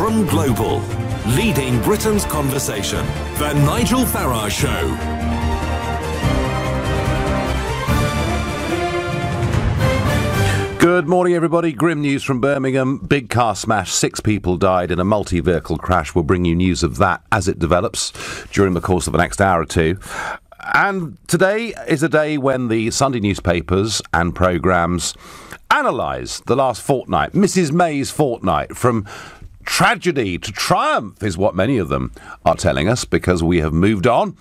from Global, leading Britain's conversation. The Nigel Farage Show. Good morning, everybody. Grim news from Birmingham. Big car smash. 6 people died in a multi-vehicle crash. We'll bring you news of that as it develops during the course of the next hour or two. And today is a day when the Sunday newspapers and programmes analyse the last fortnight, Mrs May's fortnight, from tragedy to triumph is what many of them are telling us, because we have moved on.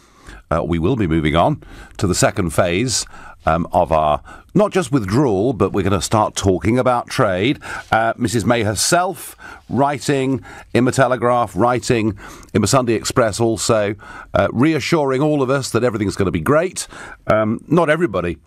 We will be moving on to the second phase of our, not just withdrawal, but we're going to start talking about trade. Mrs May herself writing in the Telegraph, writing in the Sunday Express also, reassuring all of us that everything's going to be great. Not everybody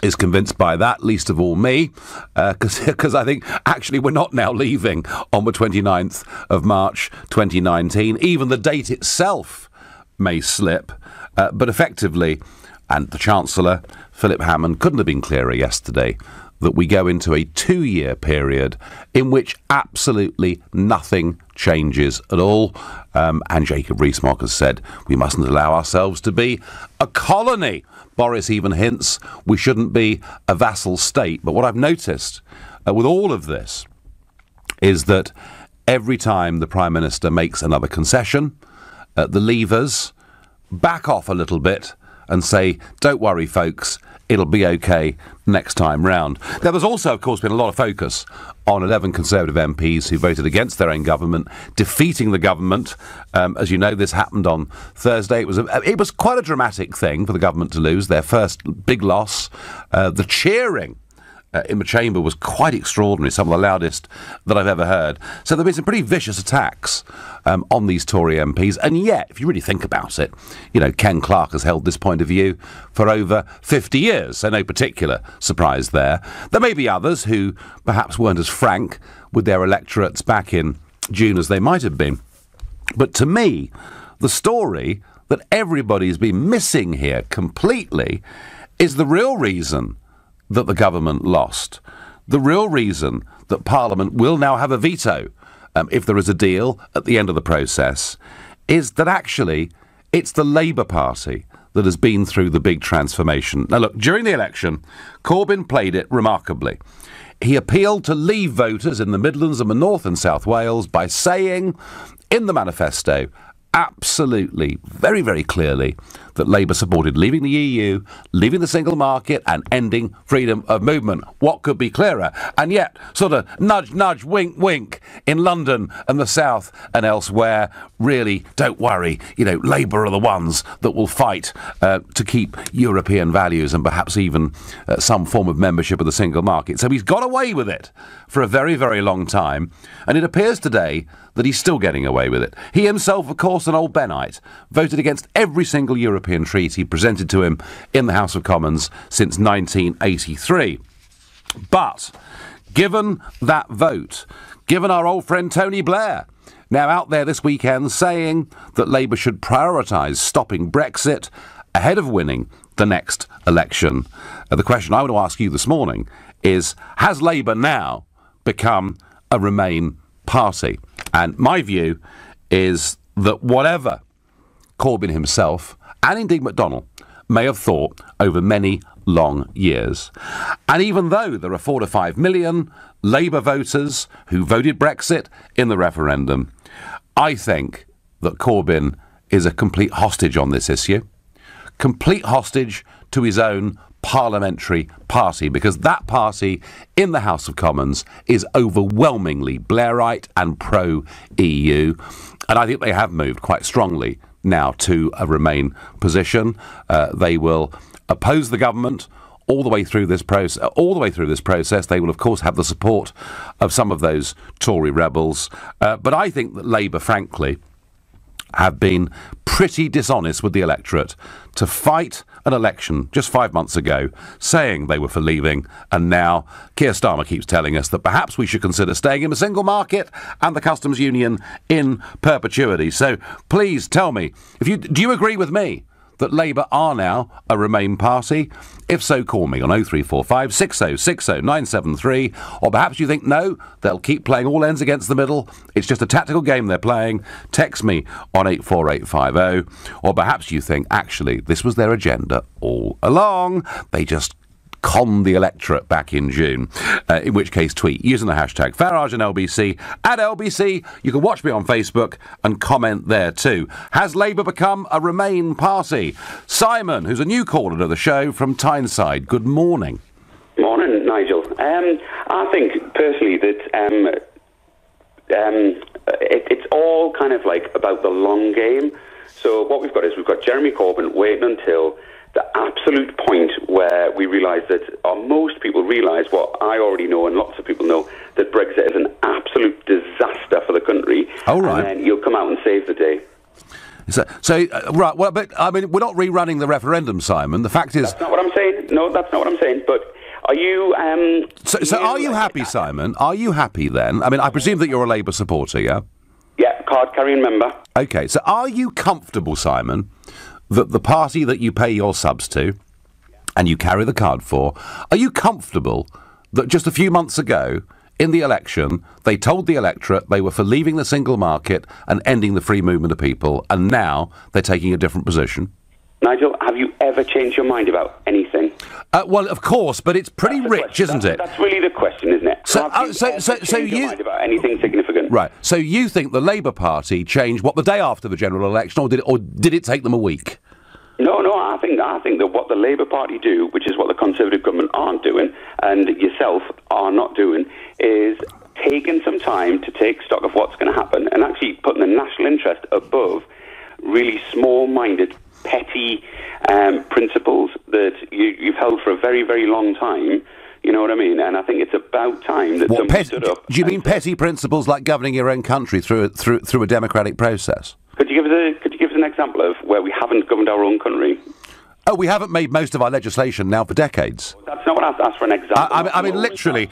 is convinced by that, least of all me, because I think actually we're not now leaving on the 29th of March 2019. Even the date itself may slip, but effectively, and the Chancellor, Philip Hammond, couldn't have been clearer yesterday, that we go into a 2-year period in which absolutely nothing changes at all. And Jacob Rees-Mogg has said we mustn't allow ourselves to be a colony. Boris even hints we shouldn't be a vassal state. But what I've noticed with all of this is that every time the Prime Minister makes another concession, the levers back off a little bit and say, don't worry, folks, it'll be OK next time round. Now, there's also, of course, been a lot of focus on 11 Conservative MPs who voted against their own government, defeating the government. As you know, this happened on Thursday. It was quite a dramatic thing for the government to lose their first big loss. The cheering in the chamber was quite extraordinary, some of the loudest that I've ever heard. So there have been some pretty vicious attacks on these Tory MPs. And yet, if you really think about it, you know, Ken Clarke has held this point of view for over 50 years, so no particular surprise there. There may be others who perhaps weren't as frank with their electorates back in June as they might have been. But to me, the story that everybody's been missing here completely is the real reason that the government lost. The real reason that Parliament will now have a veto if there is a deal at the end of the process is that actually it's the Labour Party that has been through the big transformation. Now look, during the election, Corbyn played it remarkably. He appealed to Leave voters in the Midlands and the North and South Wales by saying in the manifesto absolutely, very, very clearly, that Labour supported leaving the EU, leaving the single market and ending freedom of movement. What could be clearer? And yet, sort of nudge, nudge, wink, wink, in London and the South and elsewhere, really, don't worry, you know, Labour are the ones that will fight to keep European values and perhaps even some form of membership of the single market. So he's got away with it for a very, very long time, and it appears today that he's still getting away with it. He himself, of course, an old Bennite, voted against every single European treaty presented to him in the House of Commons since 1983. But given that vote, given our old friend Tony Blair, now out there this weekend saying that Labour should prioritise stopping Brexit ahead of winning the next election, the question I want to ask you this morning is, has Labour now become a Remain party? And my view is that whatever Corbyn himself and indeed McDonnell may have thought over many long years, and even though there are 4 to 5 million Labour voters who voted Brexit in the referendum, I think that Corbyn is a complete hostage on this issue, complete hostage to his own parliamentary party, because that party in the House of Commons is overwhelmingly Blairite and pro-EU, and I think they have moved quite strongly now to a Remain position. They will oppose the government all the way through this process. They will, of course, have the support of some of those Tory rebels, but I think that Labour, frankly, have been pretty dishonest with the electorate to fight an election just 5 months ago saying they were for leaving, and now Keir Starmer keeps telling us that perhaps we should consider staying in the single market and the customs union in perpetuity. So please tell me, do you agree with me that Labour are now a Remain party? If so, call me on 0345 6060 973. Or perhaps you think, no, they'll keep playing all ends against the middle. It's just a tactical game they're playing. Text me on 84850. Or perhaps you think, actually, this was their agenda all along. They just conned the electorate back in June, in which case tweet using the hashtag Farage and LBC. At LBC, you can watch me on Facebook and comment there too. Has Labour become a Remain party? Simon, who's a new caller to the show from Tyneside, good morning. Morning, Nigel. I think personally that it's all kind of like about the long game. So what we've got is we've got Jeremy Corbyn waiting until the absolute point where we realise that, or most people realise what I already know and lots of people know, that Brexit is an absolute disaster for the country. Oh, right. And then you'll come out and save the day. Right, well, but, I mean, we're not rerunning the referendum, Simon. The fact is... That's not what I'm saying. No, that's not what I'm saying. But are you... So are you happy, Simon? Are you happy, then? I mean, I presume that you're a Labour supporter, yeah? Yeah, card-carrying member. OK, so are you comfortable, Simon, that the party that you pay your subs to and you carry the card for, are you comfortable that just a few months ago in the election they told the electorate they were for leaving the single market and ending the free movement of people, and now they're taking a different position? Nigel, have you ever changed your mind about anything? Well, of course, but it's pretty rich, isn't it? That's really the question, isn't it? So your mind about anything significant? Right. So you think the Labour Party changed the day after the general election, or did it take them a week? No. I think that what the Labour Party do, which is what the Conservative government aren't doing, and yourself are not doing, is taking some time to take stock of what's going to happen and actually putting the national interest above really small-minded, petty principles that you've held for a very, very long time. You know what I mean? And I think it's about time that someone stood up. Do you mean petty principles like governing your own country through a democratic process? Could you give us an example of where we haven't governed our own country? Oh, we haven't made most of our legislation now for decades. That's not what I asked for an example. I mean, literally.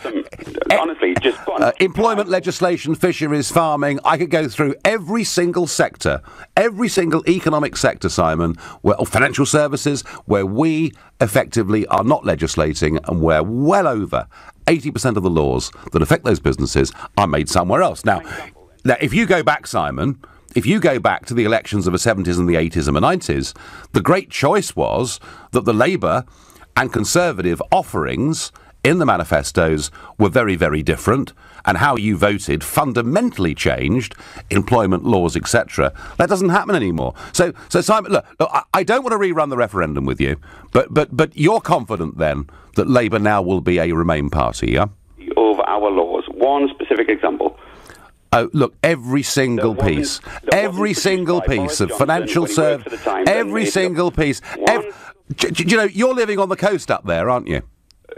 Honestly, just employment legislation, fisheries, farming. I could go through every single sector, every single economic sector, Simon, or financial services, where we effectively are not legislating and where well over 80% of the laws that affect those businesses are made somewhere else. Now, if you go back, Simon... If you go back to the elections of the 70s and the 80s and the 90s, the great choice was that the Labour and Conservative offerings in the manifestos were very, very different, and how you voted fundamentally changed employment laws, etc. That doesn't happen anymore. So Simon, look, I don't want to rerun the referendum with you, but you're confident then that Labour now will be a Remain party, yeah? Over our laws. One specific example. Oh, look, every single piece of financial service, every single piece. You know, you're living on the coast up there, aren't you?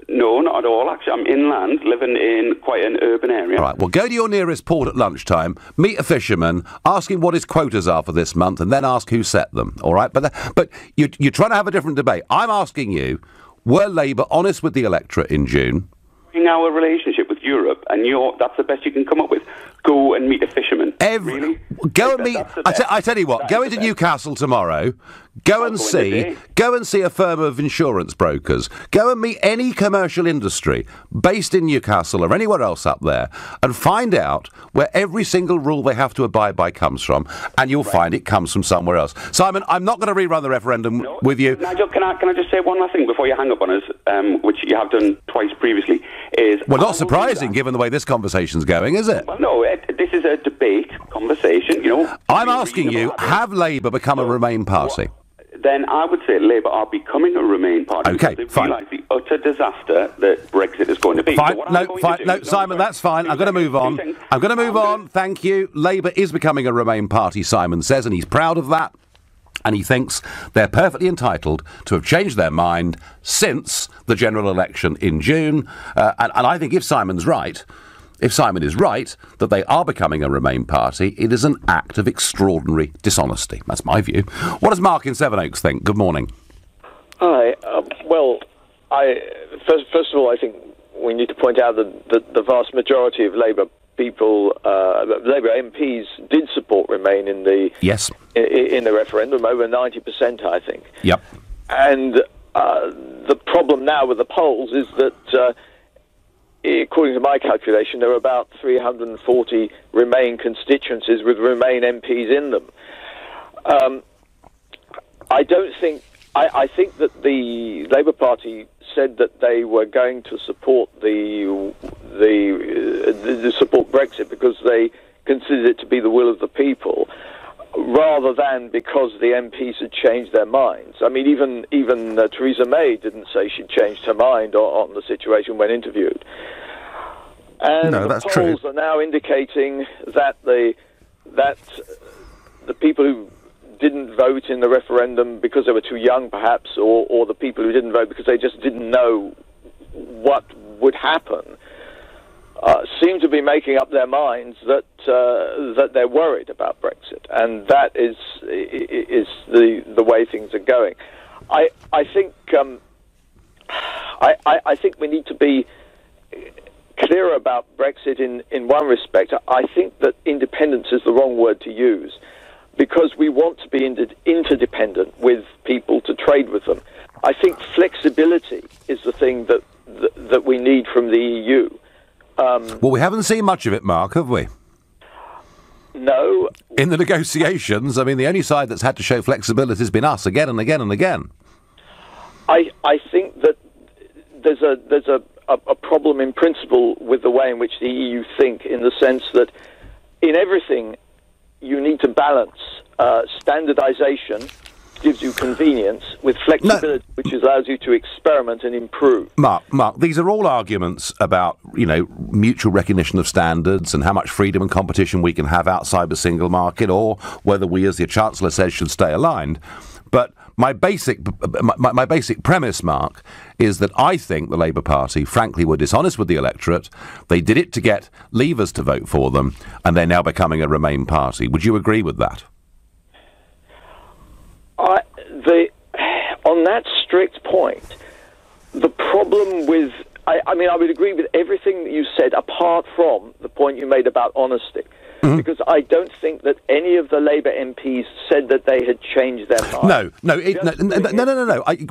No, not at all. Actually, I'm inland, living in quite an urban area. All right, well, go to your nearest port at lunchtime, meet a fisherman, ask him what his quotas are for this month, and then ask who set them, all right? But you're trying to have a different debate. I'm asking you, were Labour honest with the electorate in June? In our relationship with Europe, and that's the best you can come up with. Go and meet a fisherman. Really? Go and meet. I tell you what. Go into Newcastle tomorrow. Go and see a firm of insurance brokers. Go and meet any commercial industry based in Newcastle or anywhere else up there, and find out where every single rule they have to abide by comes from, and you'll find it comes from somewhere else. Simon, I'm not going to rerun the referendum with you. Nigel, can I just say one last thing before you hang up on us, which you have done twice previously? Well, not surprising given the way this conversation's going, is it? Well, no, this is a debate, conversation, you know. I'm asking you, have Labour become a Remain party? Then I would say Labour are becoming a Remain party. Okay, because fine. They realise the utter disaster that Brexit is going to be. Fine, no, Simon, that's fine. I'm going to move on. I'm going to move on. Thank you. Labour is becoming a Remain party, Simon says, and he's proud of that. And he thinks they're perfectly entitled to have changed their mind since the general election in June. And I think if Simon is right, that they are becoming a Remain party, it is an act of extraordinary dishonesty. That's my view. What does Mark in Sevenoaks think? Good morning. Hi. First of all, I think we need to point out that the vast majority of Labour Labour MPs did support Remain in the in the referendum, over 90%, I think. Yep. And the problem now with the polls is that, according to my calculation, there are about 340 Remain constituencies with Remain MPs in them. I think that the Labour Party said that they were going to support support Brexit because they considered it to be the will of the people, rather than because the MPs had changed their minds. I mean, even Theresa May didn't say she'd changed her mind on the situation when interviewed. And no, that's true. The polls are now indicating that the people who didn't vote in the referendum because they were too young, perhaps, or the people who didn't vote because they just didn't know what would happen, seem to be making up their minds that they're worried about Brexit, and that is the way things are going. I think we need to be clearer about Brexit in one respect. I think that independence is the wrong word to use, because we want to be interdependent with people to trade with them. I think flexibility is the thing that we need from the EU. Well, we haven't seen much of it, Mark, have we? No. In the negotiations, I mean, the only side that's had to show flexibility has been us again and again and again. I think that there's a problem in principle with the way in which the EU think, in the sense that in everything you need to balance standardization, gives you convenience, with flexibility, which allows you to experiment and improve. Mark, these are all arguments about, mutual recognition of standards and how much freedom and competition we can have outside the single market, or whether we, as the Chancellor says, should stay aligned. But my basic premise, Mark, is that I think the Labour Party, frankly, were dishonest with the electorate. They did it to get Leavers to vote for them, and they're now becoming a Remain party. Would you agree with that? On that strict point, the problem with... I mean, I would agree with everything that you said, apart from the point you made about honesty. Mm-hmm. Because I don't think that any of the Labour MPs said that they had changed their mind. No.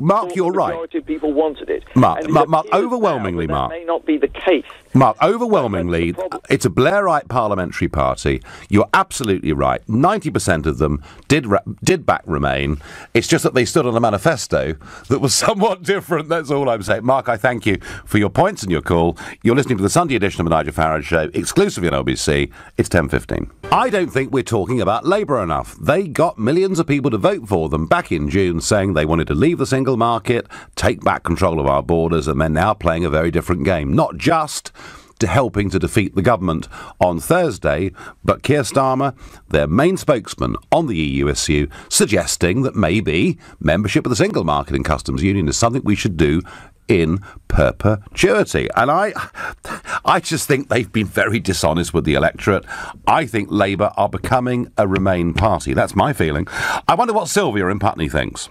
Mark, you're right. The majority of people wanted it. Mark, overwhelmingly, Mark. That may not be the case. Mark, overwhelmingly, it's a Blairite parliamentary party. You're absolutely right. 90% of them did back Remain. It's just that they stood on a manifesto that was somewhat different. That's all I'm saying. Mark, I thank you for your points and your call. You're listening to the Sunday edition of the Nigel Farage Show, exclusively on LBC. It's 10:15. I don't think we're talking about Labour enough. They got millions of people to vote for them back in June, saying they wanted to leave the single market, take back control of our borders, and they're now playing a very different game. Not just to helping to defeat the government on Thursday, but Keir Starmer, their main spokesman on the EU issue, suggesting that maybe membership of the single market and customs union is something we should do in perpetuity. And I just think they've been very dishonest with the electorate. I think Labour are becoming a Remain party. That's my feeling. I wonder what Sylvia in Putney thinks.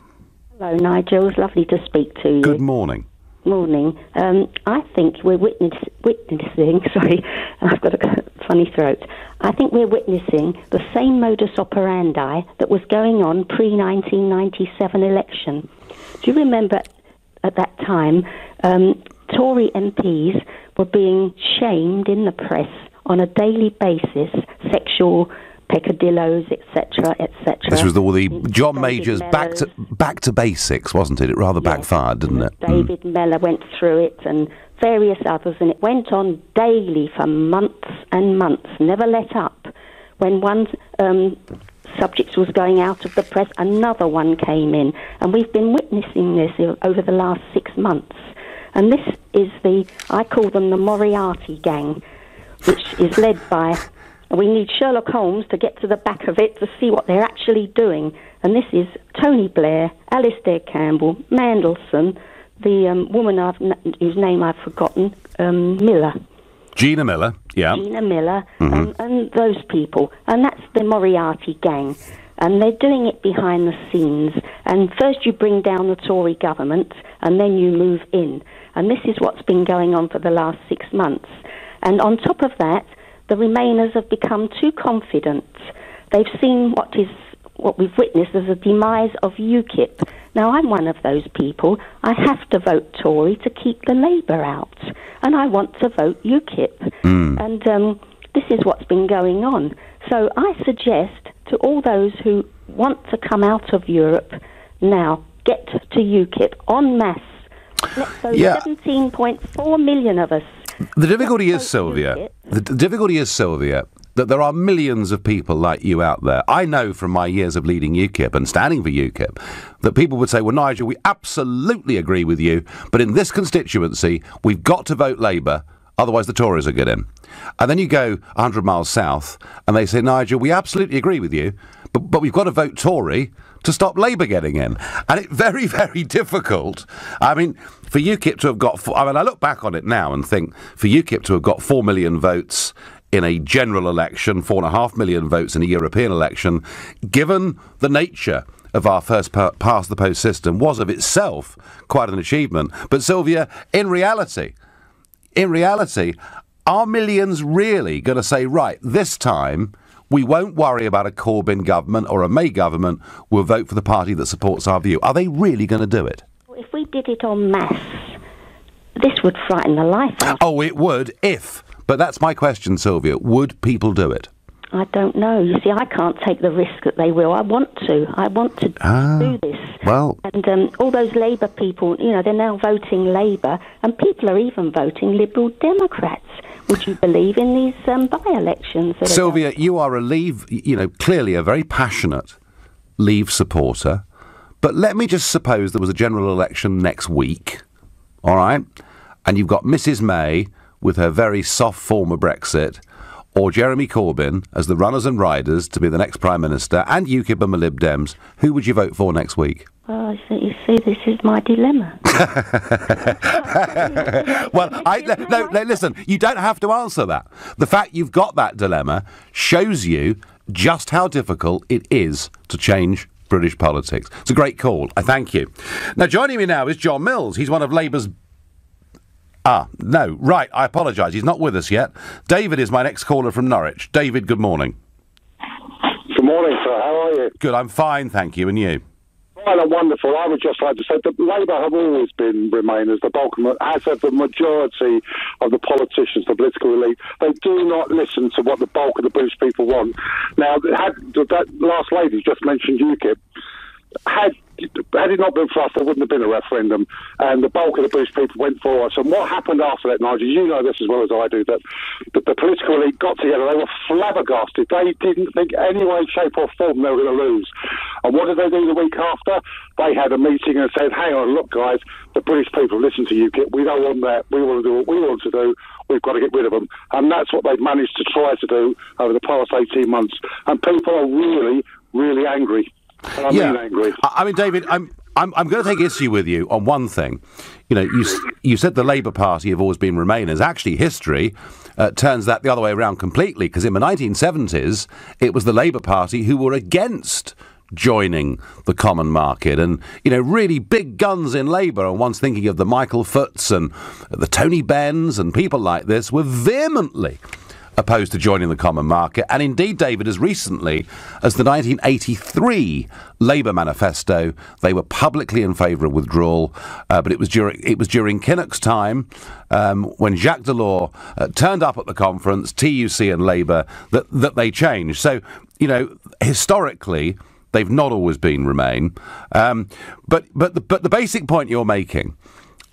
Hello, Nigel. It's lovely to speak to you. Good morning. Morning. I think we're witnessing, sorry, I've got a funny throat. I think we're witnessing the same modus operandi that was going on pre-1997 election. Do you remember at that time, Tory MPs were being shamed in the press on a daily basis, sexual peccadillos, etc., etc. This was all the John Major's back to basics, wasn't it? It rather backfired, didn't it? David Mellor went through it, and various others, and it went on daily for months and months, never let up. When one subject was going out of the press, another one came in, and we've been witnessing this over the last 6 months. And this is I call them the Moriarty gang, which is led by... We need Sherlock Holmes to get to the back of it to see what they're actually doing. And this is Tony Blair, Alistair Campbell, Mandelson, the woman whose name I've forgotten, Miller. Gina Miller, yeah. Gina Miller, and those people. And that's the Moriarty gang. And they're doing it behind the scenes. And first you bring down the Tory government, and then you move in. And this is what's been going on for the last 6 months. And on top of that, the Remainers have become too confident. They've seen what we've witnessed as a demise of UKIP. Now, I'm one of those people. I have to vote Tory to keep the Labour out. And I want to vote UKIP. And this is what's been going on. So I suggest to all those who want to come out of Europe now, get to UKIP en masse. Let those 17.4 million of us. The difficulty is, Sylvia, that there are millions of people like you out there. I know from my years of leading UKIP and standing for UKIP that people would say, well, Nigel, we absolutely agree with you, but in this constituency, we've got to vote Labour, otherwise the Tories will get in. And then you go 100 miles south and they say, Nigel, we absolutely agree with you, but we've got to vote Tory to stop Labour getting in. And it's very, very difficult. I mean, for UKIP to have got... I look back on it now and think, for UKIP to have got 4 million votes in a general election, 4.5 million votes in a European election, given the nature of our first past the post system, was of itself quite an achievement. But Sylvia, in reality, are millions really going to say, right, this time we won't worry about a Corbyn government or a May government, we'll vote for the party that supports our view? Are they really going to do it? If we did it en masse, this would frighten the life out. Oh, it would, if. But that's my question, Sylvia. Would people do it? I don't know. You see, I can't take the risk that they will. I want to do this. Well... And all those Labour people, they're now voting Labour, and people are even voting Liberal Democrats. Would you believe in these by-elections? Sylvia, you are a Leave, clearly a very passionate Leave supporter. But let me just suppose there was a general election next week, all right? And you've got Mrs May with her very soft form of Brexit, or Jeremy Corbyn as the runners and riders to be the next Prime Minister, and UKIP and the Lib Dems. Who would you vote for next week? Well, you see, this is my dilemma. Well, no, listen, you don't have to answer that. The fact you've got that dilemma shows you just how difficult it is to change British politics. It's a great call. I thank you. Now, joining me now is John Mills. He's one of Labour's... no, right, I apologise. He's not with us yet. David is my next caller from Norwich. David, good morning. Good morning, sir. How are you? Good, I'm fine, tine you. And you? Fine and wonderful. I would just like to say that Labour have always been Remainers. The bulk of as have the majority of the politicians, the political elite. They do not listen to what the bulk of the British people want. Now, that last lady just mentioned UKIP. Had it not been for us, there wouldn't have been a referendum, and the bulk of the British people went for us. And what happened after that, Nigel, you know this as well as I do, that the political elite got together, they were flabbergasted. They didn't think any way, shape or form they were going to lose. And what did they do the week after? They had a meeting and said, hang on, look guys, the British people listen to UKIP, we don't want that, we want to do what we want to do, we've got to get rid of them. And that's what they've managed to try to do over the past 18 months. And people are really, really angry. I mean angry. I mean, David, I'm going to take issue with you on one thing. You said the Labour Party have always been Remainers. Actually, history turns that the other way around completely, because in the 1970s, it was the Labour Party who were against joining the common market. And, really big guns in Labour, and one's thinking of the Michael Foots and the Tony Benns and people like this, were vehemently opposed to joining the common market. And indeed, David, as recently as the 1983 Labour manifesto, they were publicly in favour of withdrawal. But it was during Kinnock's time, when Jacques Delors turned up at the conference, TUC and Labour, that they changed. So, historically, they've not always been Remain. But the basic point you're making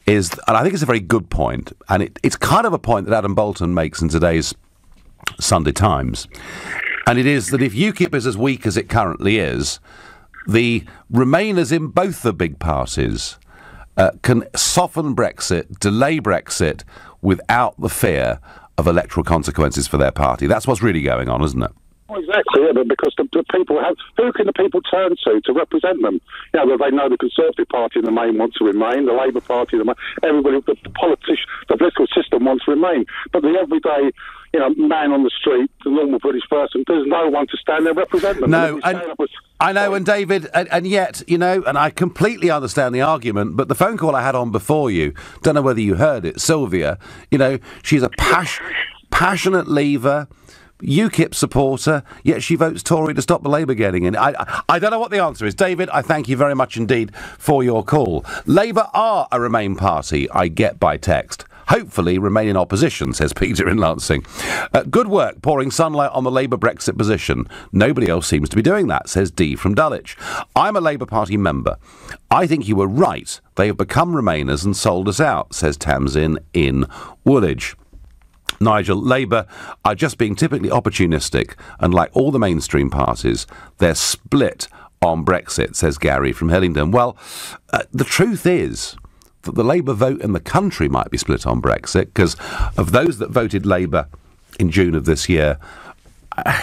is, and I think it's a very good point, and it's kind of a point that Adam Bolton makes in today's Sunday Times, and it is that if UKIP is as weak as it currently is, the Remainers in both the big parties can soften Brexit, delay Brexit, without the fear of electoral consequences for their party. That's what's really going on, isn't it? Exactly, yeah, but because the people have... Who can the people turn to represent them? They know the Conservative Party in the main wants to remain, the Labour Party, everybody, the political system wants to remain. But the everyday, man on the street, the normal British person, there's no one to stand there represent them. No, I know, and David, and yet, and I completely understand the argument, but the phone call I had on before you, don't know whether you heard it, Sylvia, she's a passionate Leaver, UKIP supporter, yet she votes Tory to stop the Labour getting in. I don't know what the answer is. David, I thank you very much indeed for your call. Labour are a Remain party, I get by text. Hopefully remain in opposition, says Peter in Lancing. Good work pouring sunlight on the Labour Brexit position. Nobody else seems to be doing that, says Dee from Dulwich. I'm a Labour Party member. I think you were right. They have become Remainers and sold us out, says Tamsin in Woolwich. Nigel, Labour are just being typically opportunistic, and like all the mainstream parties, they're split on Brexit, says Gary from Hillingdon. Well, the truth is that the Labour vote in the country might be split on Brexit, because of those that voted Labour in June of this year, I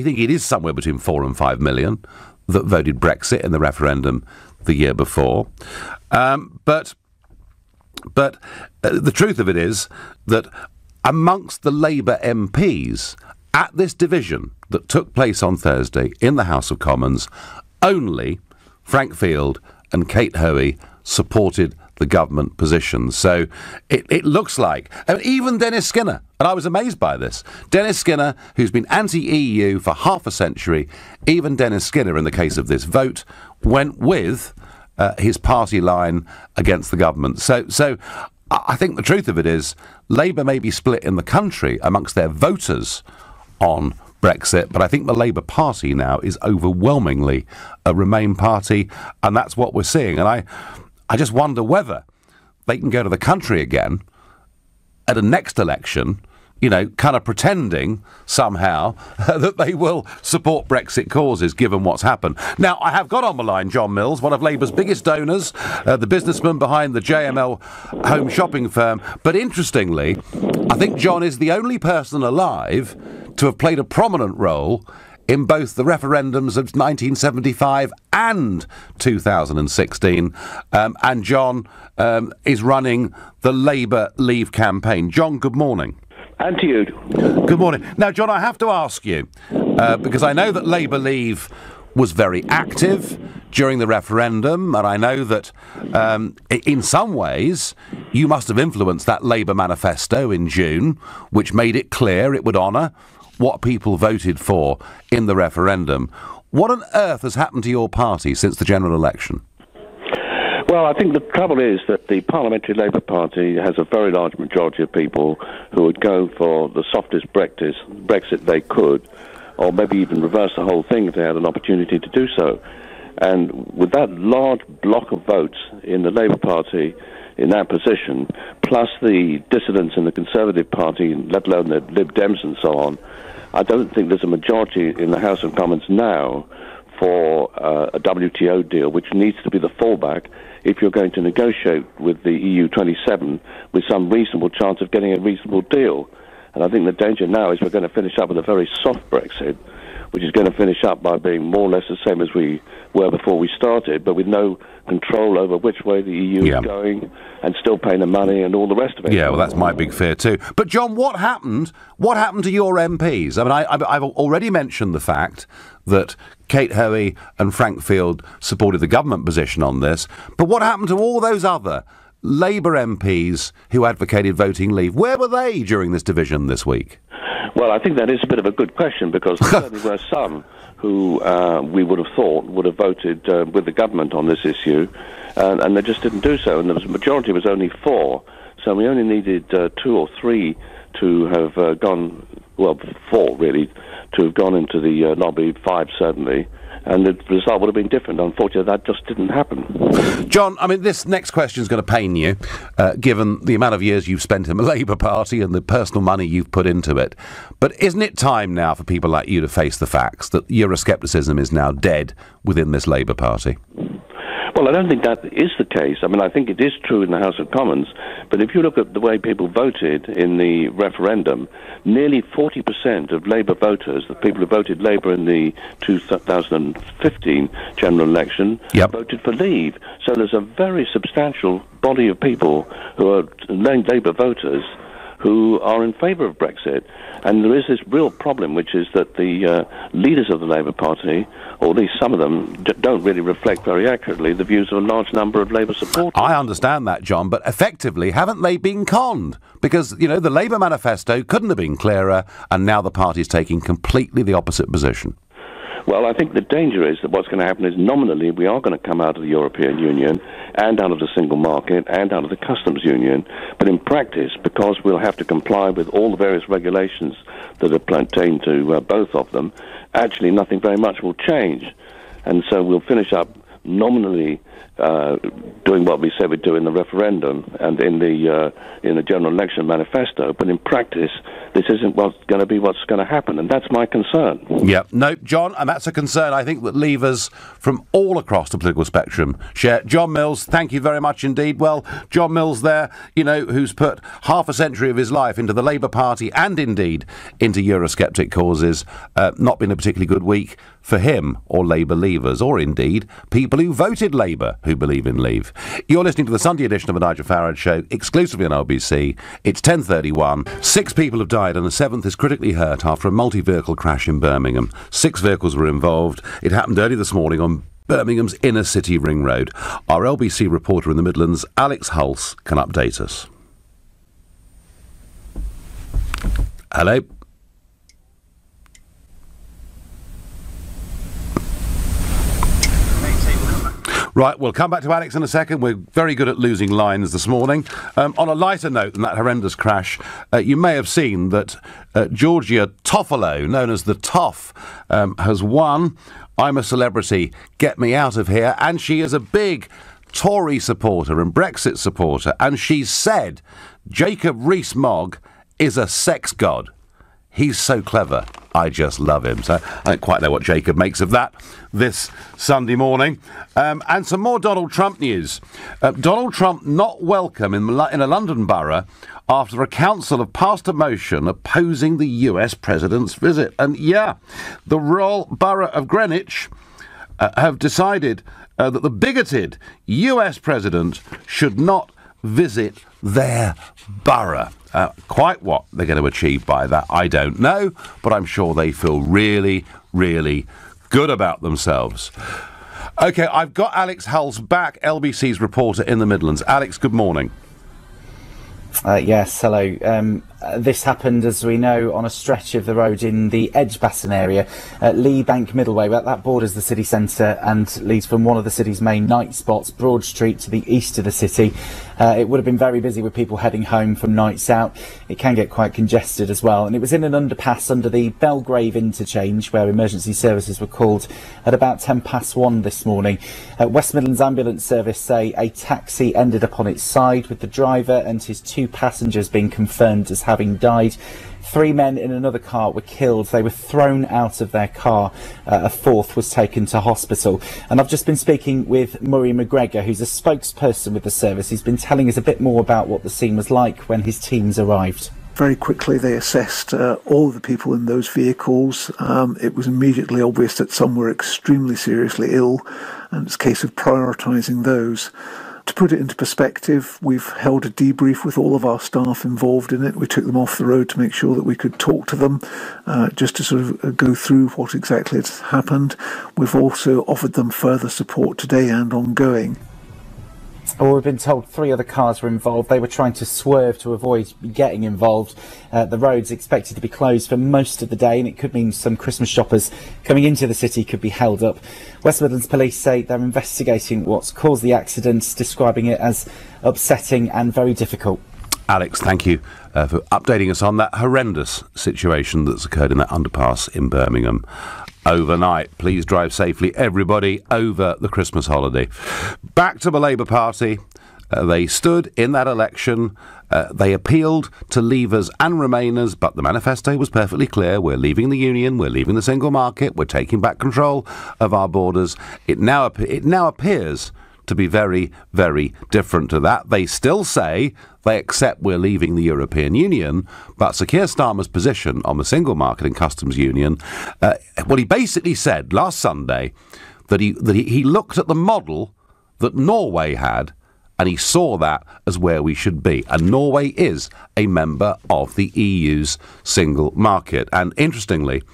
think it is somewhere between 4 and 5 million that voted Brexit in the referendum the year before. But the truth of it is that amongst the Labour MPs at this division that took place on Thursday in the House of Commons, only Frank Field and Kate Hoey supported the government position. So it looks like, even Dennis Skinner, and I was amazed by this, Dennis Skinner, who's been anti-EU for half a century, even Dennis Skinner, in the case of this vote, went with his party line against the government. So I think the truth of it is Labour may be split in the country amongst their voters on Brexit, but I think the Labour Party now is overwhelmingly a Remain party, and that's what we're seeing. And I just wonder whether they can go to the country again at a next election, kind of pretending somehow that they will support Brexit causes, given what's happened. Now, I have got on the line John Mills, one of Labour's biggest donors, the businessman behind the JML home shopping firm. But interestingly, I think John is the only person alive to have played a prominent role in both the referendums of 1975 and 2016. And John is running the Labour Leave campaign. John, good morning. And to you. Good morning. Now, John, I have to ask you, because I know that Labour Leave was very active during the referendum, and I know that in some ways you must have influenced that Labour manifesto in June, which made it clear it would honour what people voted for in the referendum. What on earth has happened to your party since the general election? Well, I think the trouble is that the Parliamentary Labour Party has a very large majority of people who would go for the softest Brexit they could, or maybe even reverse the whole thing if they had an opportunity to do so. And with that large block of votes in the Labour Party in that position, plus the dissidents in the Conservative Party, let alone the Lib Dems and so on, I don't think there's a majority in the House of Commons now for a WTO deal, which needs to be the fallback if you're going to negotiate with the EU 27 with some reasonable chance of getting a reasonable deal. And I think the danger now is we're going to finish up with a very soft Brexit, which is going to finish up by being more or less the same as we were before we started, but with no control over which way the EU is going and still paying the money and all the rest of it. Yeah, well, that's my big fear too. But, John, what happened? What happened to your MPs? I mean, I've already mentioned the fact that Kate Hoey and Frank Field supported the government position on this, but what happened to all those other Labour MPs who advocated voting leave? Where were they during this division this week? Well, I think that is a bit of a good question, because there certainly were some who we would have thought would have voted with the government on this issue, and they just didn't do so. And the majority was only 4, so we only needed 2 or 3 to have gone, well, 4 really, to have gone into the lobby, 5 certainly. And the result would have been different. Unfortunately, that just didn't happen. John, I mean, this next question is going to pain you, given the amount of years you've spent in the Labour Party and the personal money you've put into it. But isn't it time now for people like you to face the facts that Euroscepticism is now dead within this Labour Party? Well, I don't think that is the case. I mean, I think it is true in the House of Commons, but if you look at the way people voted in the referendum, nearly 40% of Labour voters, the people who voted Labour in the 2015 general election, voted for Leave. So there's a very substantial body of people who are Labour voters who are in favour of Brexit. And there is this real problem, which is that the leaders of the Labour Party, or at least some of them, don't really reflect very accurately the views of a large number of Labour supporters. I understand that, John, but effectively, haven't they been conned? Because, you know, the Labour manifesto couldn't have been clearer, and now the party's taking completely the opposite position. Well, I think the danger is that what's going to happen is nominally we are going to come out of the European Union and out of the single market and out of the customs union, but in practice, because we'll have to comply with all the various regulations that pertain to both of them, actually nothing very much will change. And so we'll finish up nominally doing what we said we'd do in the referendum and in the general election manifesto, but in practice this isn't what's going to happen, and that's my concern. Yeah, no, John, and that's a concern I think that leavers from all across the political spectrum share. John Mills, thank you very much indeed. Well, John Mills there, you know, who's put half a century of his life into the Labour Party and indeed into Eurosceptic causes, not been a particularly good week for him or Labour leavers, or indeed people who voted Labour who believe in leave. You're listening to the Sunday edition of the Nigel Farage Show, exclusively on LBC. It's 10:31. 6 people have died and a 7th is critically hurt after a multi-vehicle crash in Birmingham. 6 vehicles were involved. It happened early this morning on Birmingham's inner city ring road. Our LBC reporter in the Midlands, Alex Hulse, can update us. Hello? Right, we'll come back to Alex in a second. We're very good at losing lines this morning. On a lighter note than that horrendous crash, you may have seen that Georgia Toffolo, known as the Toff, has won I'm a Celebrity, Get Me Out of Here, and she is a big Tory supporter and Brexit supporter, and she said Jacob Rees-Mogg is a sex god. He's so clever. I just love him. So I don't quite know what Jacob makes of that this Sunday morning. And some more Donald Trump news. Donald Trump not welcome in a London borough after a council have passed a motion opposing the US president's visit. And yeah, the Royal Borough of Greenwich have decided that the bigoted US president should not visit their borough. Quite what they're going to achieve by that, I don't know, but I'm sure they feel really, really good about themselves. OK, I've got Alex Hulse back, LBC's reporter in the Midlands. Alex, good morning. Yes, hello. This happened, as we know, on a stretch of the road in the Edgbaston area, Lee Bank Middleway. That borders the city centre and leads from one of the city's main night spots, Broad Street, to the east of the city. It would have been very busy with people heading home from nights out. It can get quite congested as well. And it was in an underpass under the Belgrave interchange where emergency services were called at about 1:10 this morning. West Midlands Ambulance Service say a taxi ended up on its side, with the driver and his 2 passengers being confirmed as having died. 3 men in another car were killed. They were thrown out of their car. A 4th was taken to hospital. And I've just been speaking with Murray McGregor, who's a spokesperson with the service. He's been telling us a bit more about what the scene was like when his teams arrived. Very quickly they assessed all of the people in those vehicles. It was immediately obvious that some were extremely seriously ill, and it's a case of prioritising those. To put it into perspective, we've held a debrief with all of our staff involved in it. We took them off the road to make sure that we could talk to them, just to sort of go through what exactly has happened. We've also offered them further support today and ongoing. Well, we've been told 3 other cars were involved. They were trying to swerve to avoid getting involved. The road's expected to be closed for most of the day, and it could mean some Christmas shoppers coming into the city could be held up. West Midlands Police say they're investigating what's caused the accident, describing it as upsetting and very difficult. Alex, thank you for updating us on that horrendous situation that's occurred in that underpass in Birmingham overnight. Please drive safely, everybody, over the Christmas holiday. Back to the Labour Party. They stood in that election. They appealed to Leavers and Remainers, but the manifesto was perfectly clear. We're leaving the union, we're leaving the single market, we're taking back control of our borders. It now appears to be very, very different to that. They still say they accept we're leaving the European Union, but Sir Keir Starmer's position on the single market and customs union, well, he basically said last Sunday that he looked at the model that Norway had and he saw that as where we should be. And Norway is a member of the EU's single market. And interestingly,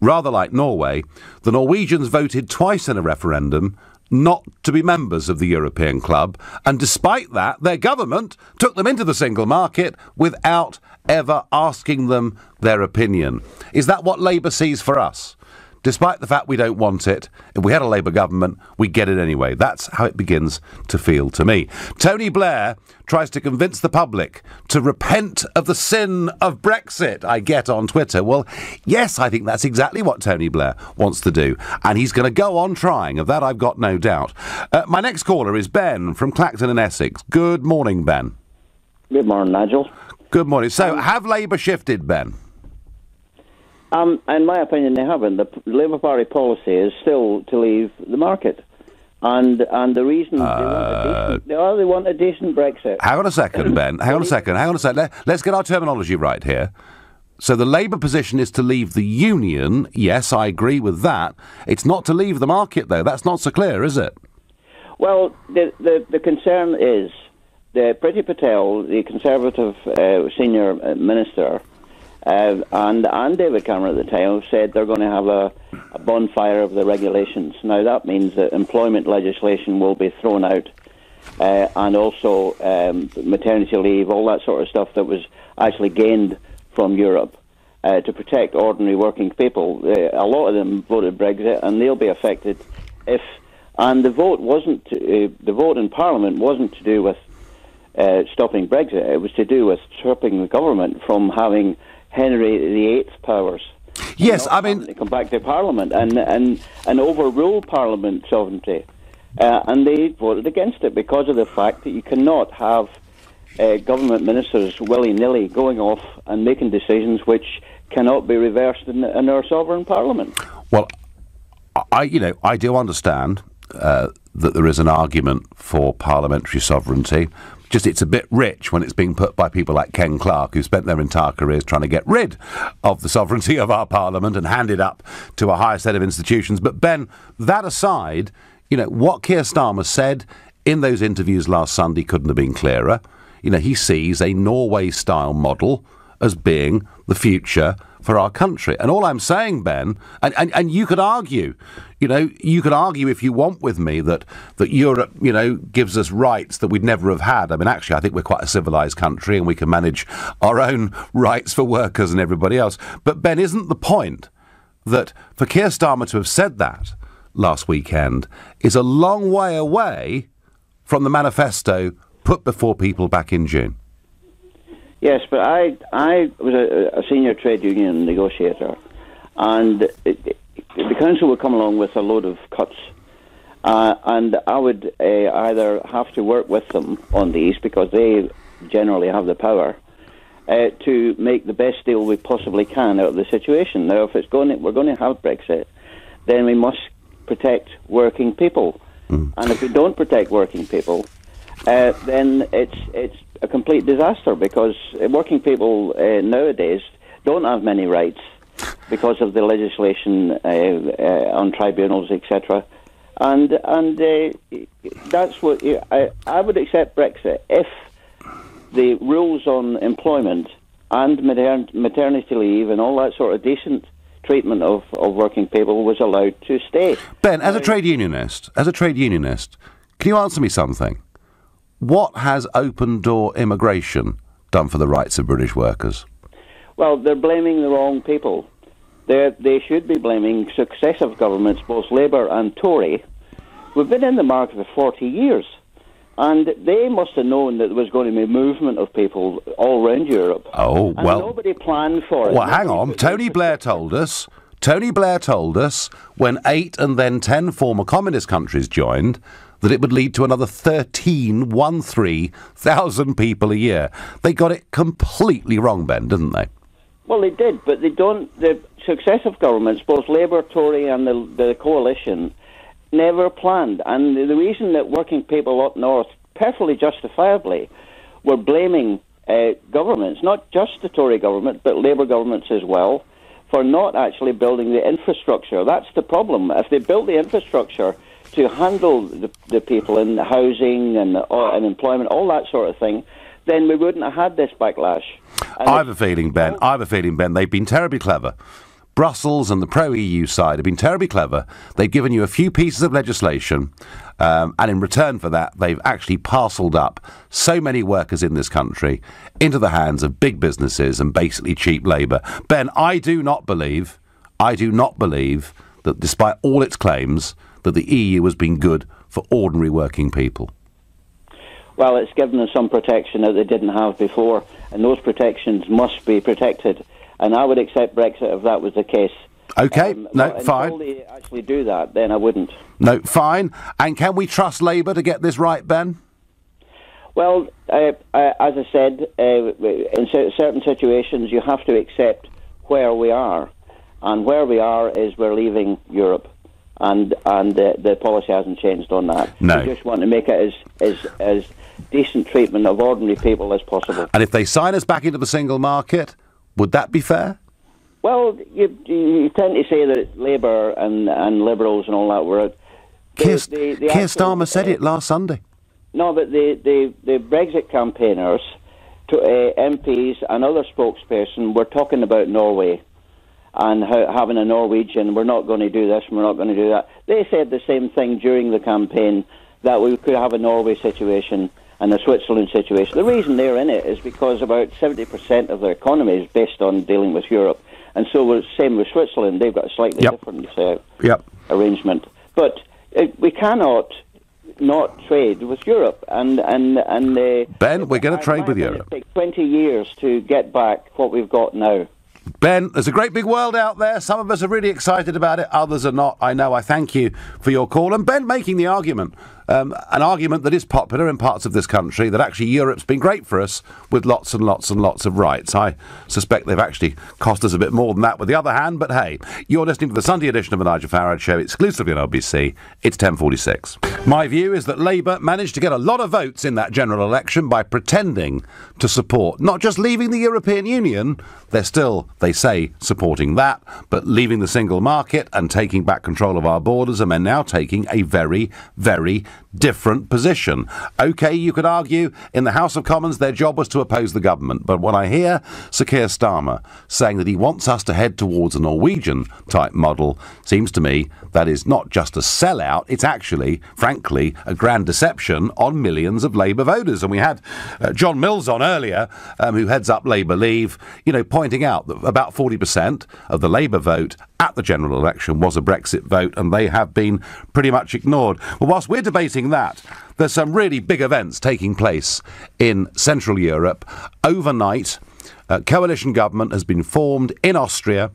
rather like Norway, the Norwegians voted twice in a referendum not to be members of the European club, and despite that, their government took them into the single market without ever asking them their opinion. Is that what Labour sees for us? Despite the fact we don't want it, if we had a Labour government, we'd get it anyway. That's how it begins to feel to me. Tony Blair tries to convince the public to repent of the sin of Brexit, I get on Twitter. Well, yes, I think that's exactly what Tony Blair wants to do. And he's going to go on trying. Of that, I've got no doubt. My next caller is Ben from Clacton in Essex. Good morning, Ben. Good morning, Nigel. Good morning. So, have Labour shifted, Ben? In my opinion, they haven't. The Labour Party policy is still to leave the market. And the reason they want a decent Brexit. Hang on a second, Ben. Hang on a second. Let's get our terminology right here. So the Labour position is to leave the union. Yes, I agree with that. It's not to leave the market, though. That's not so clear, is it? Well, the concern is that Priti Patel, the Conservative senior minister, and David Cameron at the time said they're going to have a bonfire of the regulations. Now, that means that employment legislation will be thrown out, and also maternity leave, all that sort of stuff that was actually gained from Europe to protect ordinary working people. A lot of them voted Brexit, and they'll be affected if... And the vote in Parliament wasn't to do with stopping Brexit. It was to do with stopping the government from having Henry VIII powers. Yes, I mean... to come back to Parliament and overrule Parliament sovereignty. And they voted against it because of the fact that you cannot have government ministers willy-nilly going off and making decisions which cannot be reversed in our sovereign Parliament. Well, I do understand that there is an argument for parliamentary sovereignty. Just it's a bit rich when it's being put by people like Ken Clarke, who spent their entire careers trying to get rid of the sovereignty of our parliament and hand it up to a higher set of institutions. But Ben, that aside, what Keir Starmer said in those interviews last Sunday couldn't have been clearer. He sees a Norway-style model as being the future for our country. And all I'm saying, Ben, and you could argue, if you want with me that Europe, gives us rights that we'd never have had. I mean, actually, I think we're quite a civilised country and we can manage our own rights for workers and everybody else. But Ben, isn't the point that for Keir Starmer to have said that last weekend is a long way away from the manifesto put before people back in June? Yes, but I was a senior trade union negotiator, and the council would come along with a load of cuts, and I would either have to work with them on these because they generally have the power to make the best deal we possibly can out of the situation. Now, if we're going to have Brexit, then we must protect working people, and if we don't protect working people, then it's a complete disaster because working people nowadays don't have many rights because of the legislation on tribunals, etc. And that's what I would accept Brexit if the rules on employment and maternity leave and all that sort of decent treatment of working people was allowed to stay. Ben, as a trade unionist, can you answer me something? What has open-door immigration done for the rights of British workers? Well, they're blaming the wrong people. They should be blaming successive governments, both Labour and Tory. We've been in the market for 40 years, and they must have known that there was going to be movement of people all around Europe. Oh, well... And nobody planned for it. Well, hang on. Tony Blair told us when 8 and then 10 former communist countries joined that it would lead to another 13,000 people a year. They got it completely wrong, Ben, didn't they? Well, they did, but they don't. The successive governments, both Labour, Tory and the coalition, never planned. And the reason that working people up north, perfectly justifiably, were blaming governments, not just the Tory government, but Labour governments as well, for not actually building the infrastructure. That's the problem. If they built the infrastructure to handle the people in housing and employment, all that sort of thing, then we wouldn't have had this backlash. And I have a feeling, Ben, they've been terribly clever. Brussels and the pro-EU side have been terribly clever. They've given you a few pieces of legislation, and in return for that, they've actually parcelled up so many workers in this country into the hands of big businesses and basically cheap labour. Ben, I do not believe that despite all its claims, that the EU has been good for ordinary working people. Well, it's given them some protection that they didn't have before, and those protections must be protected. And I would accept Brexit if that was the case. OK, no, fine. Until they actually do that, then I wouldn't. No, fine. And can we trust Labour to get this right, Ben? Well, as I said, in certain situations you have to accept where we are. And where we are is we're leaving Europe. And the policy hasn't changed on that. No. We just want to make it as decent treatment of ordinary people as possible. And if they sign us back into the single market, would that be fair? Well, you tend to say that Labour and Liberals and all that were... Keir Starmer said it last Sunday. No, but the Brexit campaigners, MPs and other spokesperson were talking about Norway and having a Norwegian, we're not going to do this, we're not going to do that. They said the same thing during the campaign, that we could have a Norway situation and a Switzerland situation. The reason they're in it is because about 70% of their economy is based on dealing with Europe. And so same with Switzerland, they've got a slightly different arrangement. But we cannot not trade with Europe. And Ben, we're going to trade with Europe. It takes 20 years to get back what we've got now. Ben, there's a great big world out there. Some of us are really excited about it, others are not. I know. I thank you for your call. And Ben making the argument, an argument that is popular in parts of this country, that actually Europe's been great for us with lots and lots and lots of rights. I suspect they've actually cost us a bit more than that with the other hand. But hey, you're listening to the Sunday edition of the Nigel Farage Show, exclusively on LBC. It's 10:46. My view is that Labour managed to get a lot of votes in that general election by pretending to support not just leaving the European Union, they're still, they say, supporting that, but leaving the single market and taking back control of our borders, and they're now taking a very, very different position. OK, you could argue in the House of Commons their job was to oppose the government, but when I hear Sir Keir Starmer saying that he wants us to head towards a Norwegian-type model, seems to me that is not just a sellout, it's actually, frankly, a grand deception on millions of Labour voters. And we had John Mills on earlier, who heads up Labour Leave, pointing out that about 40% of the Labour vote at the general election was a Brexit vote, and they have been pretty much ignored. Well, whilst we're debating that, there's some really big events taking place in Central Europe. Overnight, a coalition government has been formed in Austria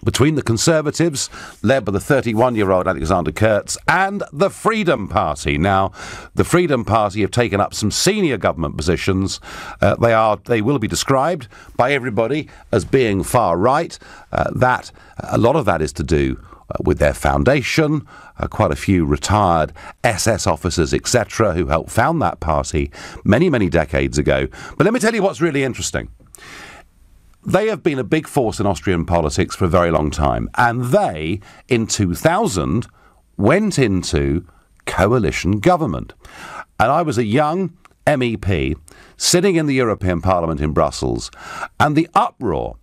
between the Conservatives, led by the 31-year-old Alexander Kurz, and the Freedom Party. Now, the Freedom Party have taken up some senior government positions. They will be described by everybody as being far right. A lot of that is to do with their foundation, quite a few retired SS officers, etc., who helped found that party many, many decades ago. But let me tell you what's really interesting. They have been a big force in Austrian politics for a very long time, and they, in 2000, went into coalition government. And I was a young MEP sitting in the European Parliament in Brussels, and the uproar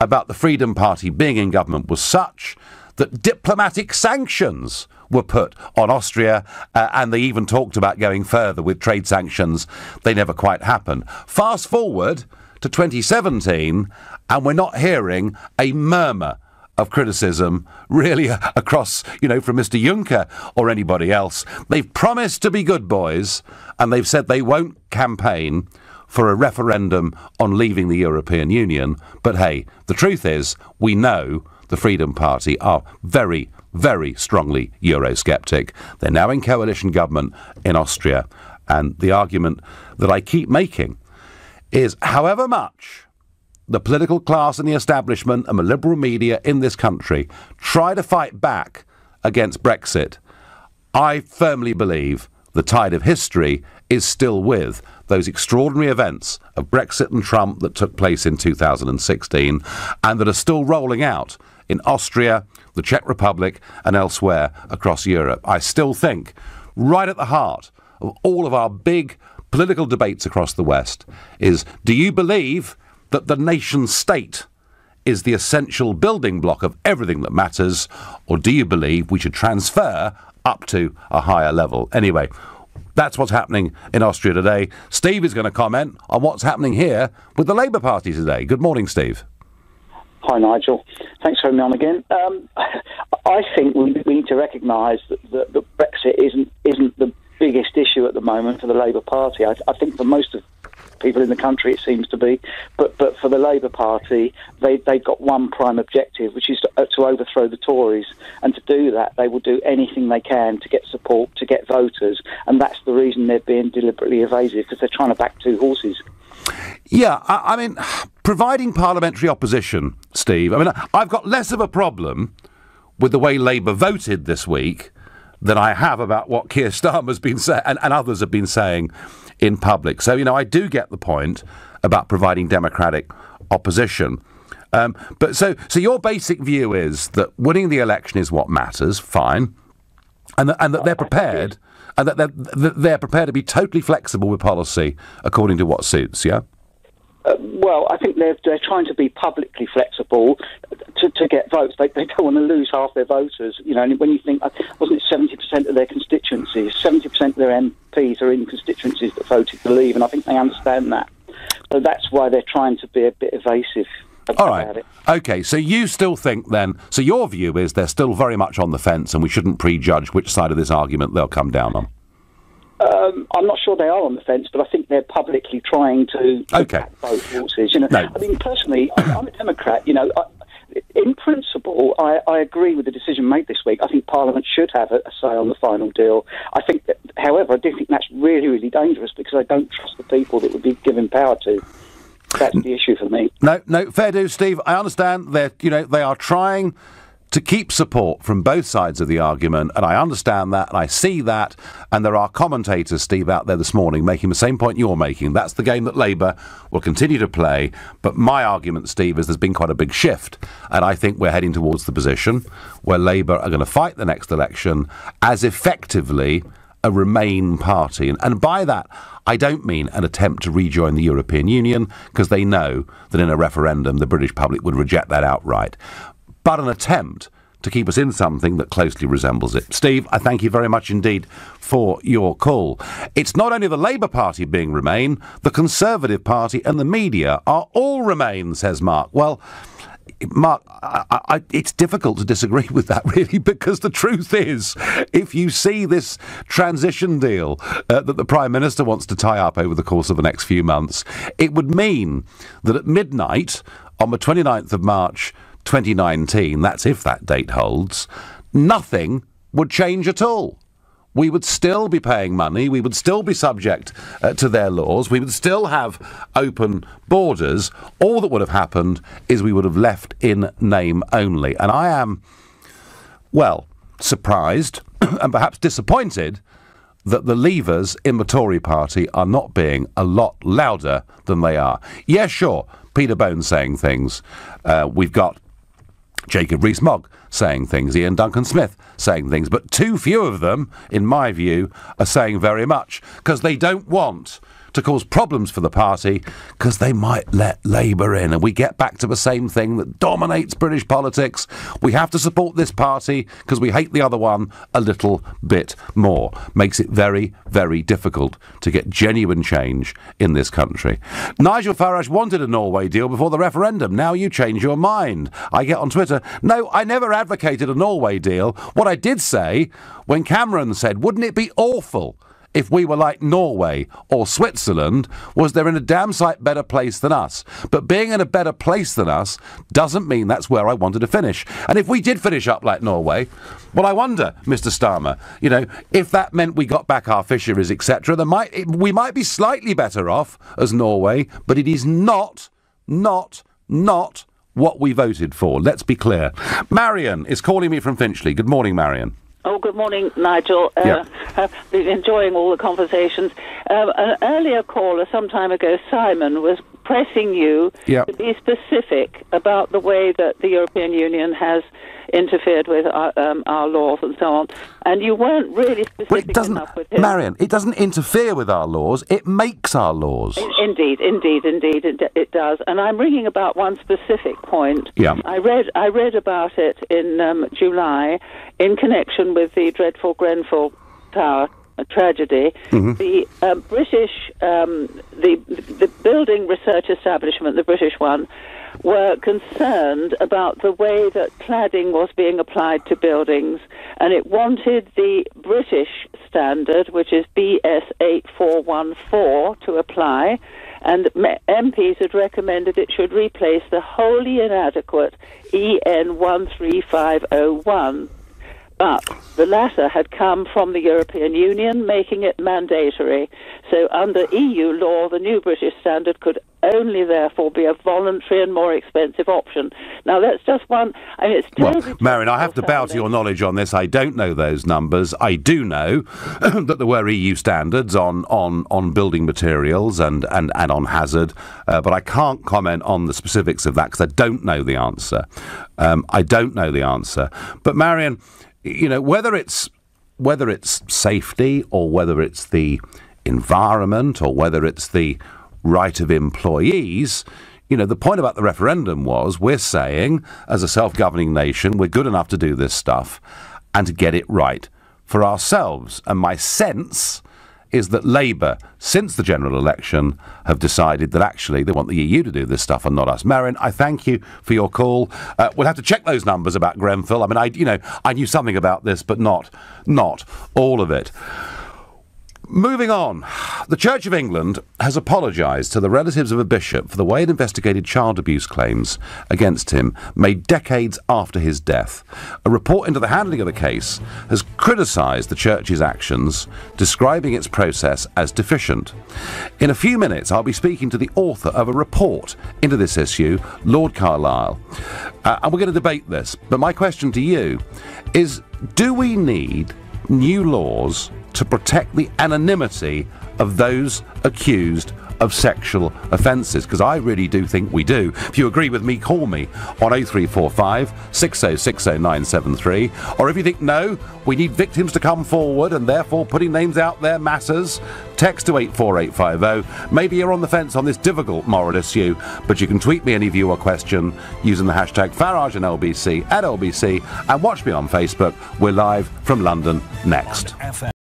about the Freedom Party being in government was such that diplomatic sanctions were put on Austria, and they even talked about going further with trade sanctions. They never quite happened. Fast forward to 2017, and we're not hearing a murmur of criticism really across, from Mr. Juncker or anybody else. They've promised to be good boys, and they've said they won't campaign for a referendum on leaving the European Union. But hey, the truth is, we know the Freedom Party are very, very strongly Eurosceptic. They're now in coalition government in Austria, and the argument that I keep making is however much the political class and the establishment and the liberal media in this country try to fight back against Brexit, I firmly believe the tide of history is still with those extraordinary events of Brexit and Trump that took place in 2016 and that are still rolling out in Austria, the Czech Republic and elsewhere across Europe. I still think, right at the heart of all of our big political debates across the West, is, do you believe that the nation state is the essential building block of everything that matters, or do you believe we should transfer up to a higher level? Anyway, that's what's happening in Austria today. Steve is going to comment on what's happening here with the Labour Party today. Good morning, Steve. Hi, Nigel. Thanks for having me on again. I think we need to recognise that Brexit isn't the biggest issue at the moment for the Labour Party. I think for most of people in the country it seems to be, but for the Labour Party, they've got one prime objective, which is to overthrow the Tories, and to do that they will do anything they can to get support, to get voters, and that's the reason they're being deliberately evasive, because they're trying to back two horses. Yeah, I mean, providing parliamentary opposition, Steve, I mean, I've got less of a problem with the way Labour voted this week than I have about what Keir Starmer's been saying and others have been saying in public. So, I do get the point about providing democratic opposition. But so your basic view is that winning the election is what matters, fine, and that they're prepared, and that they're prepared to be totally flexible with policy according to what suits, yeah? Well, I think they're trying to be publicly flexible to get votes. They don't want to lose half their voters. And when you think, wasn't it 70% of their constituencies, 70% of their MPs are in constituencies that voted to leave, and I think they understand that. So that's why they're trying to be a bit evasive about it. OK, so you still think then, so your view is they're still very much on the fence and we shouldn't prejudge which side of this argument they'll come down on? I'm not sure they are on the fence, but I think they're publicly trying to back both horses. No. I mean, personally, I'm a Democrat. In principle, I agree with the decision made this week. I think Parliament should have a say on the final deal. I think that, however, I do think that's really, really dangerous, because I don't trust the people that would be given power to. That's the issue for me. No, fair dues, Steve. I understand that they are trying to keep support from both sides of the argument, and I understand that, and I see that, and there are commentators, Steve, out there this morning making the same point you're making. That's the game that Labour will continue to play, but my argument, Steve, is there's been quite a big shift, and I think we're heading towards the position where Labour are going to fight the next election as effectively a Remain party, and by that I don't mean an attempt to rejoin the European Union, because they know that in a referendum the British public would reject that outright, but an attempt to keep us in something that closely resembles it. Steve, I thank you very much indeed for your call. It's not only the Labour Party being Remain, the Conservative Party and the media are all Remain, says Mark. Well, Mark, it's difficult to disagree with that, really, because the truth is, if you see this transition deal that the Prime Minister wants to tie up over the course of the next few months, it would mean that at midnight on the 29th of March 2019, that's if that date holds, nothing would change at all. We would still be paying money, we would still be subject to their laws, we would still have open borders. All that would have happened is we would have left in name only. And I am, well, surprised and perhaps disappointed that the Leavers in the Tory party are not being a lot louder than they are. Yeah, sure, Peter Bone's saying things. We've got Jacob Rees-Mogg saying things, Ian Duncan-Smith saying things, but too few of them, in my view, are saying very much, because they don't want to cause problems for the party, because they might let Labour in, and we get back to the same thing that dominates British politics. We have to support this party because we hate the other one a little bit more. Makes it very, very difficult to get genuine change in this country. Nigel Farage wanted a Norway deal before the referendum. Now you change your mind. I get on Twitter, no, I never advocated a Norway deal. What I did say, when Cameron said, wouldn't it be awful if we were like Norway or Switzerland, was they're in a damn sight better place than us. But being in a better place than us doesn't mean that's where I wanted to finish. And if we did finish up like Norway, well, I wonder, Mr. Starmer, if that meant we got back our fisheries, etc., we might be slightly better off as Norway, but it is not what we voted for. Let's be clear. Marion is calling me from Finchley. Good morning, Marion. Oh, good morning, Nigel. I've been enjoying all the conversations. An earlier caller some time ago, Simon, was pressing you to be specific about the way that the European Union has interfered with our laws and so on. And you weren't really specific enough with him. Marion, it doesn't interfere with our laws, it makes our laws. Indeed, it does. And I'm ringing about one specific point. Yeah. I read about it in July in connection with the dreadful Grenfell Tower tragedy. The British, the building research establishment, the British one, were concerned about the way that cladding was being applied to buildings, and it wanted the British standard, which is BS 8414, to apply, and MPs had recommended it should replace the wholly inadequate EN 13501. But the latter had come from the European Union, making it mandatory. So under EU law, the new British standard could only therefore be a voluntary and more expensive option. Now, that's just one. I mean, it's terribly... Well, Marion, I have to bow to your knowledge on this. I don't know those numbers. I do know that there were EU standards on building materials and on hazard, but I can't comment on the specifics of that because I don't know the answer. I don't know the answer. But, Marion, you know, whether it's safety or whether it's the environment or whether it's the right of employees, you know, the point about the referendum was we're saying, as a self-governing nation, we're good enough to do this stuff and to get it right for ourselves. And my sense is that Labour, since the general election, have decided that actually they want the EU to do this stuff and not us. Marion, I thank you for your call. We'll have to check those numbers about Grenfell. I mean, I knew something about this, but not all of it. Moving on, the Church of England has apologised to the relatives of a bishop for the way it investigated child abuse claims against him made decades after his death. A report into the handling of the case has criticised the Church's actions, describing its process as deficient. In a few minutes, I'll be speaking to the author of a report into this issue, Lord Carlisle, and we're going to debate this. But my question to you is, do we need new laws to protect the anonymity of those accused of sexual offences? Because I really do think we do. If you agree with me, call me on 0345 6060973. Or if you think, no, we need victims to come forward and therefore putting names out there matters, text to 84850. Maybe you're on the fence on this difficult moral issue, but you can tweet me any view or question using the hashtag Farage and LBC at LBC, and watch me on Facebook. We're live from London next.